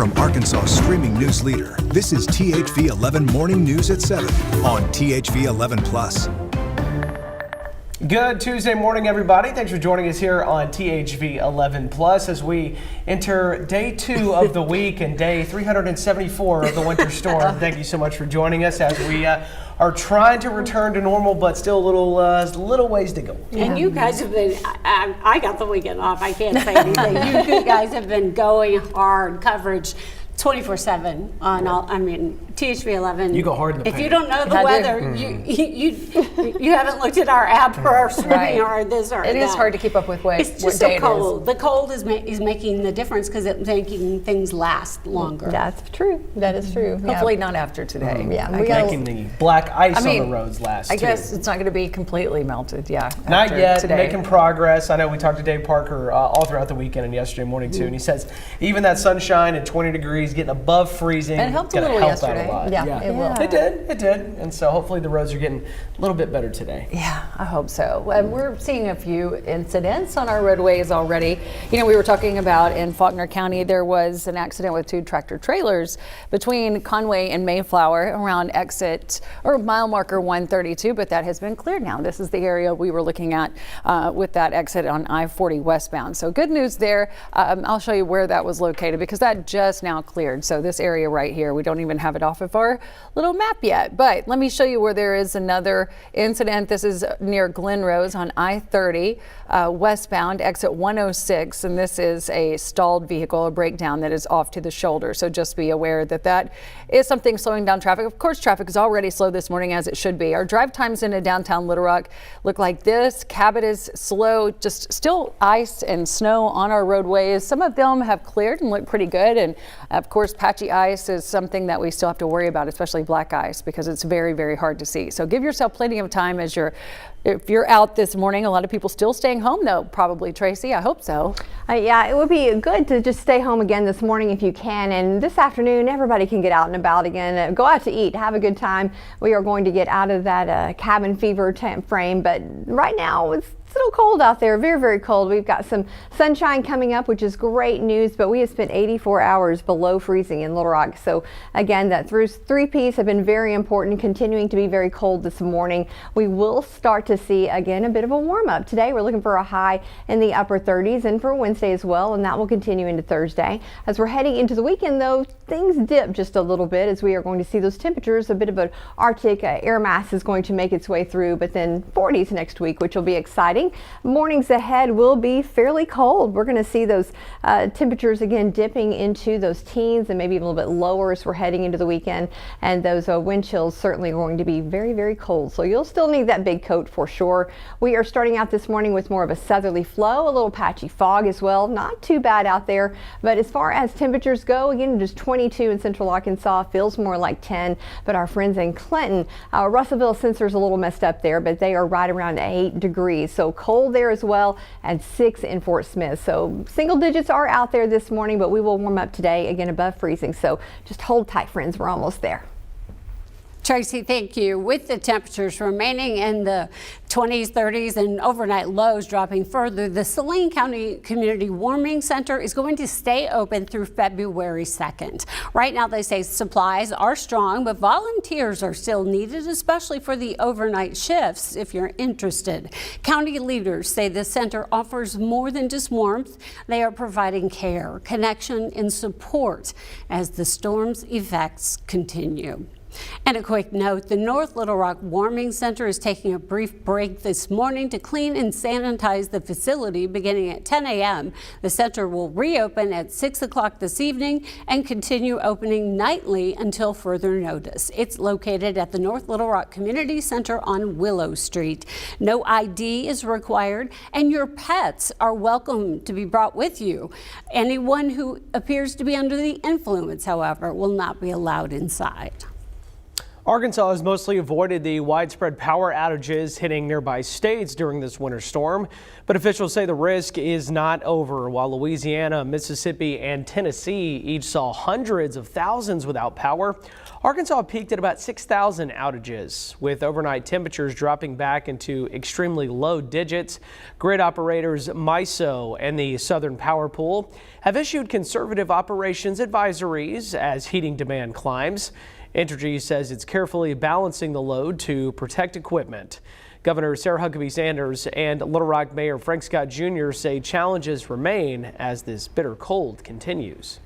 From Arkansas' streaming news leader, this is THV 11 Morning News at 7 on THV 11 Plus. Good Tuesday morning, everybody. Thanks for joining us here on THV 11 Plus as we enter day 2 of the week and day 374 of the winter storm. Thank you so much for joining us as we are trying to return to normal, but still a little ways to go. And you guys have been, I got the weekend off, I can't say anything. You guys have been going hard coverage 24/7 on all, THV 11. You go hard in the If paint. you don't know the weather, you haven't looked at our app or our streaming or this or that. It is hard to keep up with what It's just day so cold. The cold is making the difference because it's making things last longer. That's true. That is true. Hopefully not after today. Yeah, Making the black ice on the roads last I too. guess it's not going to be completely melted, Not after yet, today. making progress. I know we talked to Dave Parker all throughout the weekend and yesterday morning too, and he says even that sunshine and 20 degrees, getting above freezing, And it helped a gonna little help yesterday. out a lot. Yeah, it will. It did. And so hopefully the roads are getting a little bit better today. Yeah, I hope so. We're seeing a few incidents on our roadways already. You know, we were talking about in Faulkner County, there was an accident with 2 tractor trailers between Conway and Mayflower around exit or mile marker 132, but that has been cleared now. This is the area we were looking at with that exit on I-40 westbound. So good news there. I'll show you where that was located because that just now cleared. So this area right here, we don't even have it off of our little map yet, but let me show you where there is another incident. This is near Glen Rose on I-30 westbound exit 106, and this is a stalled vehicle, a breakdown that is off to the shoulder. So just be aware that that is something slowing down traffic. Of course, traffic is already slow this morning as it should be. Our drive times into downtown Little Rock look like this. Cabot is slow, just still ice and snow on our roadways. Some of them have cleared and look pretty good, and of course patchy ice is something that we still have to worry about, especially black ice, because it's very, very hard to see. So give yourself plenty of time as if you're out this morning. A lot of people still staying home though, probably, Tracy. I hope so. Yeah, it would be good to just stay home again this morning if you can. And this afternoon, everybody can get out and about again. Go out to eat, have a good time. We are going to get out of that cabin fever temp frame. But right now, it's still cold out there, very, very cold. We've got some sunshine coming up, which is great news, but we have spent 84 hours below freezing in Little Rock. So again, that three Ps have been very important, continuing to be very cold this morning. We will start to see again a bit of a warm up. Today we're looking for a high in the upper 30s and for Wednesday as well, and that will continue into Thursday. As we're heading into the weekend though, things dip just a little bit as we are going to see those temperatures. A bit of an Arctic air mass is going to make its way through, but then 40s next week, which will be exciting. Mornings ahead will be fairly cold. We're going to see those temperatures again dipping into those teens and maybe even a little bit lower as we're heading into the weekend. And those wind chills certainly are going to be very, very cold. So you'll still need that big coat for sure. We are starting out this morning with more of a southerly flow, a little patchy fog as well. Not too bad out there. But as far as temperatures go, again, just 22 in central Arkansas, feels more like 10. But our friends in Clinton, Russellville sensor's a little messed up there, but they are right around 8 degrees. So cold there as well, and 6 in Fort Smith. So single digits are out there this morning, but we will warm up today again above freezing. So just hold tight, friends. We're almost there. Tracy, thank you. With the temperatures remaining in the 20s, 30s, and overnight lows dropping further, the Saline County Community Warming Center is going to stay open through February 2nd. Right now, they say supplies are strong, but volunteers are still needed, especially for the overnight shifts if you're interested. County leaders say the center offers more than just warmth. They are providing care, connection, and support as the storm's effects continue. And a quick note, the North Little Rock Warming Center is taking a brief break this morning to clean and sanitize the facility beginning at 10 a.m. The center will reopen at 6 o'clock this evening and continue opening nightly until further notice. It's located at the North Little Rock Community Center on Willow Street. No ID is required, and your pets are welcome to be brought with you. Anyone who appears to be under the influence, however, will not be allowed inside. Arkansas has mostly avoided the widespread power outages hitting nearby states during this winter storm, but officials say the risk is not over. While Louisiana, Mississippi, and Tennessee each saw hundreds of thousands without power, Arkansas peaked at about 6,000 outages, with overnight temperatures dropping back into extremely low digits. Grid operators MISO and the Southern Power Pool have issued conservative operations advisories as heating demand climbs. Entergy says it's carefully balancing the load to protect equipment. Governor Sarah Huckabee Sanders and Little Rock Mayor Frank Scott Jr. say challenges remain as this bitter cold continues.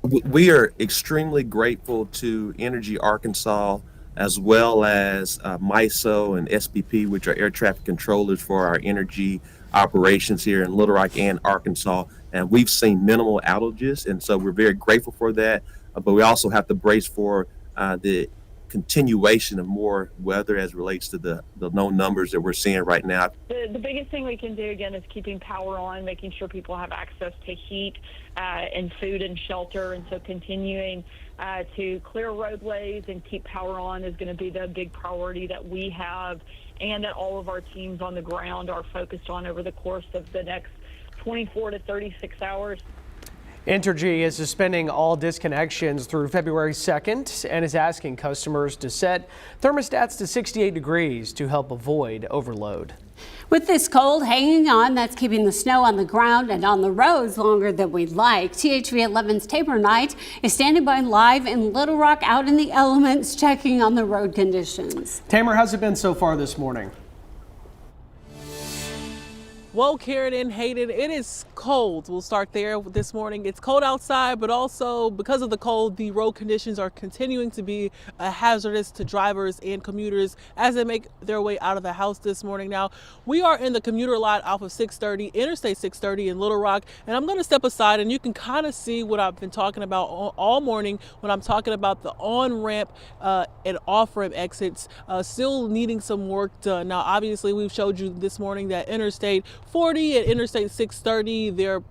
We are extremely grateful to Energy Arkansas, as well as MISO and SPP, which are air traffic controllers for our energy operations here in Little Rock and Arkansas. And we've seen minimal outages, and so we're very grateful for that. But we also have to brace for the continuation of more weather as relates to the known numbers that we're seeing right now. The biggest thing we can do, again, is keeping power on, making sure people have access to heat and food and shelter. And so continuing to clear roadways and keep power on is going to be the big priority that we have and that all of our teams on the ground are focused on over the course of the next 24 to 36 hours. Entergy is suspending all disconnections through February 2nd and is asking customers to set thermostats to 68 degrees to help avoid overload. With this cold hanging on, that's keeping the snow on the ground and on the roads longer than we'd like. THV 11's Tabor Knight is standing by live in Little Rock out in the elements, checking on the road conditions. Tamer, how's it been so far this morning? Well, Karen and Hayden, it is cold. We'll start there this morning. It's cold outside, but also because of the cold, the road conditions are continuing to be hazardous to drivers and commuters as they make their way out of the house this morning. Now, we are in the commuter lot off of 630, Interstate 630 in Little Rock, and I'm going to step aside and you can kind of see what I've been talking about all morning when I'm talking about the on-ramp and off-ramp exits still needing some work done. Now, obviously, we've showed you this morning that Interstate 40 and Interstate 630, they're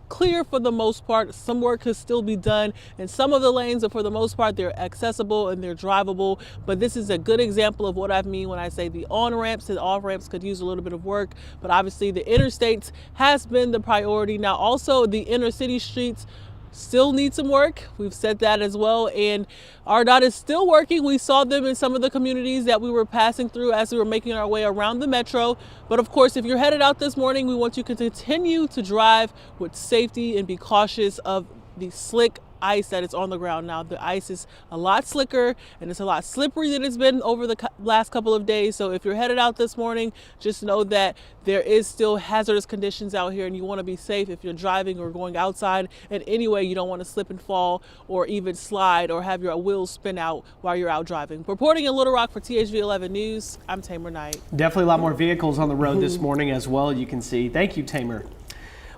clear for the most part. Some work could still be done in some of the lanes, but for the most part, they're accessible and they're drivable. But this is a good example of what I mean when I say the on-ramps and off-ramps could use a little bit of work. But obviously, the interstates has been the priority. Now, also the inner city streets still need some work. We've said that as well, and RDOT is still working. We saw them in some of the communities that we were passing through as we were making our way around the metro. But of course, if you're headed out this morning, we want you to continue to drive with safety and be cautious of the slick ice that is on the ground. Now, the ice is a lot slicker and it's a lot slippery than it's been over the last couple of days. So if you're headed out this morning, just know that there is still hazardous conditions out here and you want to be safe if you're driving or going outside in any way. You don't want to slip and fall or even slide or have your wheels spin out while you're out driving. Reporting in Little Rock for THV 11 News, I'm Tamer Knight. Definitely a lot more vehicles on the road this morning as well, you can see. Thank you, Tamer.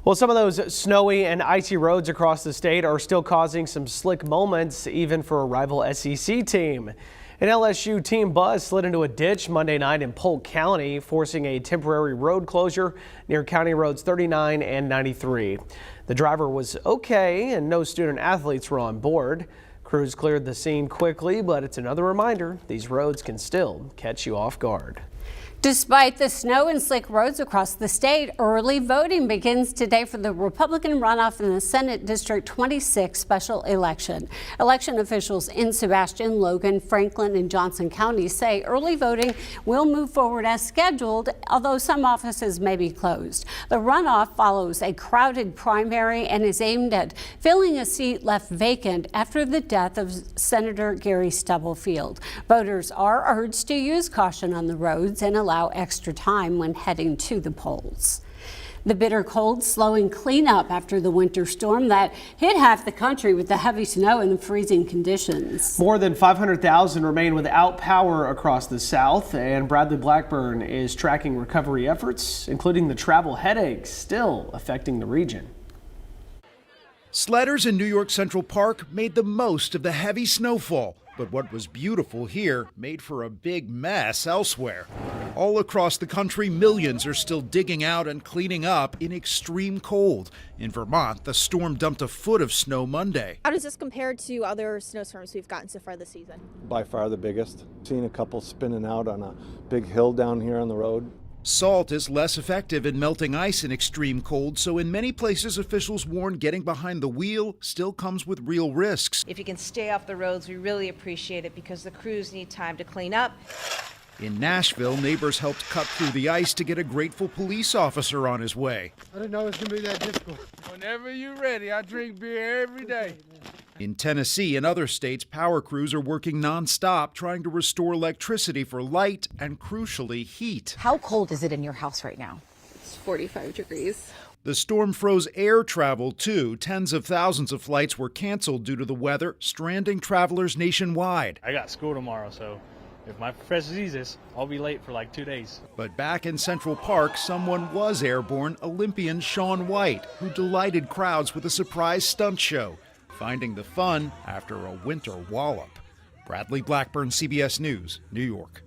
Well, some of those snowy and icy roads across the state are still causing some slick moments, even for a rival SEC team. An LSU team bus slid into a ditch Monday night in Polk County, forcing a temporary road closure near County Roads 39 and 93. The driver was okay and no student athletes were on board. Crews cleared the scene quickly, but it's another reminder these roads can still catch you off guard. Despite the snow and slick roads across the state, early voting begins today for the Republican runoff in the Senate District 26 special election. Election officials in Sebastian, Logan, Franklin, and Johnson counties say early voting will move forward as scheduled, although some offices may be closed. The runoff follows a crowded primary and is aimed at filling a seat left vacant after the death of Senator Gary Stubblefield. Voters are urged to use caution on the roads and allow extra time when heading to the polls. The bitter cold slowing cleanup after the winter storm that hit half the country with the heavy snow and the freezing conditions. More than 500,000 remain without power across the South, and Bradley Blackburn is tracking recovery efforts, including the travel headaches still affecting the region. Sledders in New York Central Park made the most of the heavy snowfall, but what was beautiful here made for a big mess elsewhere. All across the country, millions are still digging out and cleaning up in extreme cold. In Vermont, the storm dumped a foot of snow Monday. How does this compare to other snowstorms we've gotten so far this season? By far the biggest. Seen a couple spinning out on a big hill down here on the road. Salt is less effective in melting ice in extreme cold, so in many places officials warn getting behind the wheel still comes with real risks. If you can stay off the roads, we really appreciate it because the crews need time to clean up. In Nashville, neighbors helped cut through the ice to get a grateful police officer on his way. I didn't know it was going to be that difficult. Whenever you're ready, I drink beer every day. In Tennessee and other states, power crews are working nonstop trying to restore electricity for light and, crucially, heat. How cold is it in your house right now? It's 45 degrees. The storm froze air travel, too. Tens of thousands of flights were canceled due to the weather, stranding travelers nationwide. I got school tomorrow, so if my professor sees this, I'll be late for like 2 days. But back in Central Park, someone was airborne, Olympian Shaun White, who delighted crowds with a surprise stunt show, finding the fun after a winter wallop. Bradley Blackburn, CBS News, New York.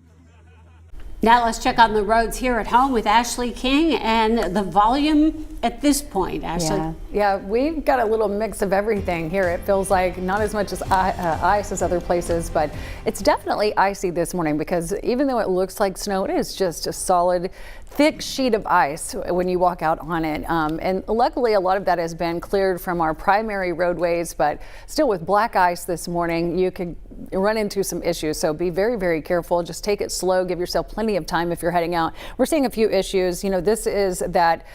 Now let's check on the roads here at home with Ashley King and the volume at this point. Ashley? Yeah, we've got a little mix of everything here. It feels like not as much as ice as other places, but it's definitely icy this morning because even though it looks like snow, it is just a solid, thick sheet of ice when you walk out on it. And luckily, a lot of that has been cleared from our primary roadways, but still with black ice this morning, you could run into some issues. So be very, very careful. Just take it slow. Give yourself plenty of time if you're heading out. We're seeing a few issues. You know, this is that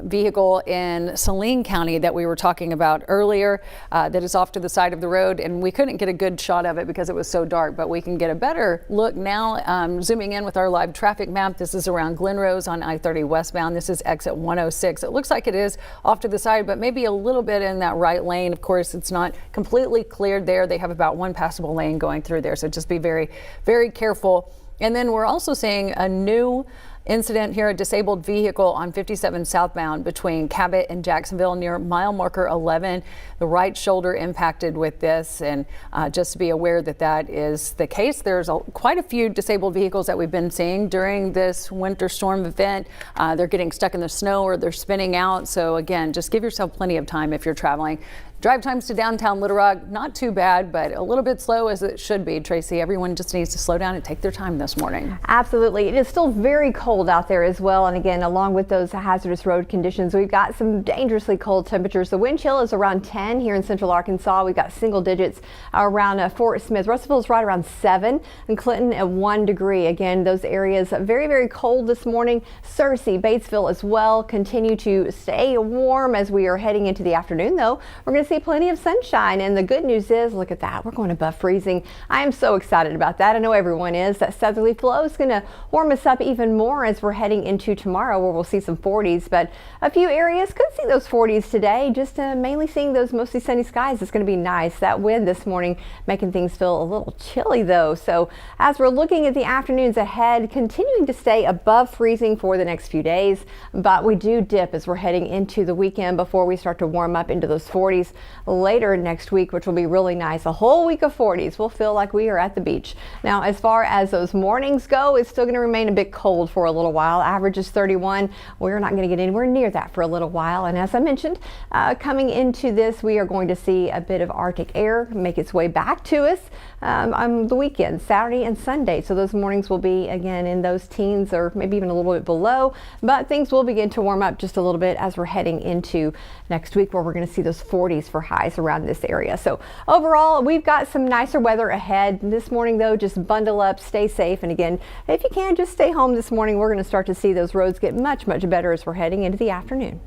vehicle in Saline County that we were talking about earlier that is off to the side of the road, and we couldn't get a good shot of it because it was so dark, but we can get a better look now. Zooming in with our live traffic map, this is around Glen Rose on I-30 westbound. This is exit 106. It looks like it is off to the side, but maybe a little bit in that right lane. Of course, it's not completely cleared there. They have about one passable lane going through there, so just be very, very careful. And then we're also seeing a new incident here, a disabled vehicle on 57 southbound between Cabot and Jacksonville near mile marker 11. The right shoulder impacted with this, and just to be aware that that is the case. There's quite a few disabled vehicles that we've been seeing during this winter storm event. They're getting stuck in the snow or they're spinning out. So again, just give yourself plenty of time if you're traveling. Drive times to downtown Little Rock, not too bad, but a little bit slow as it should be. Tracy, everyone just needs to slow down and take their time this morning. Absolutely. It is still very cold out there as well. And again, along with those hazardous road conditions, we've got some dangerously cold temperatures. The wind chill is around 10 here in central Arkansas. We've got single digits around Fort Smith. Russellville is right around 7 and Clinton at 1 degree. Again, those areas very, very cold this morning. Searcy, Batesville as well continue to stay warm as we are heading into the afternoon, though. We're going to see plenty of sunshine, and the good news is, look at that, we're going above freezing. I am so excited about that. I know everyone is. That southerly flow is going to warm us up even more as we're heading into tomorrow, where we'll see some 40s, but a few areas could see those 40s today. Just mainly seeing those mostly sunny skies. It's going to be nice. That wind this morning making things feel a little chilly though. So as we're looking at the afternoons ahead, continuing to stay above freezing for the next few days, but we do dip as we're heading into the weekend before we start to warm up into those 40s later next week, which will be really nice. A whole week of 40s. We'll feel like we are at the beach. Now, as far as those mornings go, it's still going to remain a bit cold for a little while. Average is 31. We're not going to get anywhere near that for a little while. And as I mentioned, coming into this, we are going to see a bit of Arctic air make its way back to us on the weekend, Saturday and Sunday. So those mornings will be again in those teens or maybe even a little bit below, but things will begin to warm up just a little bit as we're heading into next week, where we're going to see those 40s for highs around this area. So overall, we've got some nicer weather ahead this morning, though. Just bundle up, stay safe, and again, if you can, just stay home this morning. We're going to start to see those roads get much, much better as we're heading into the afternoon.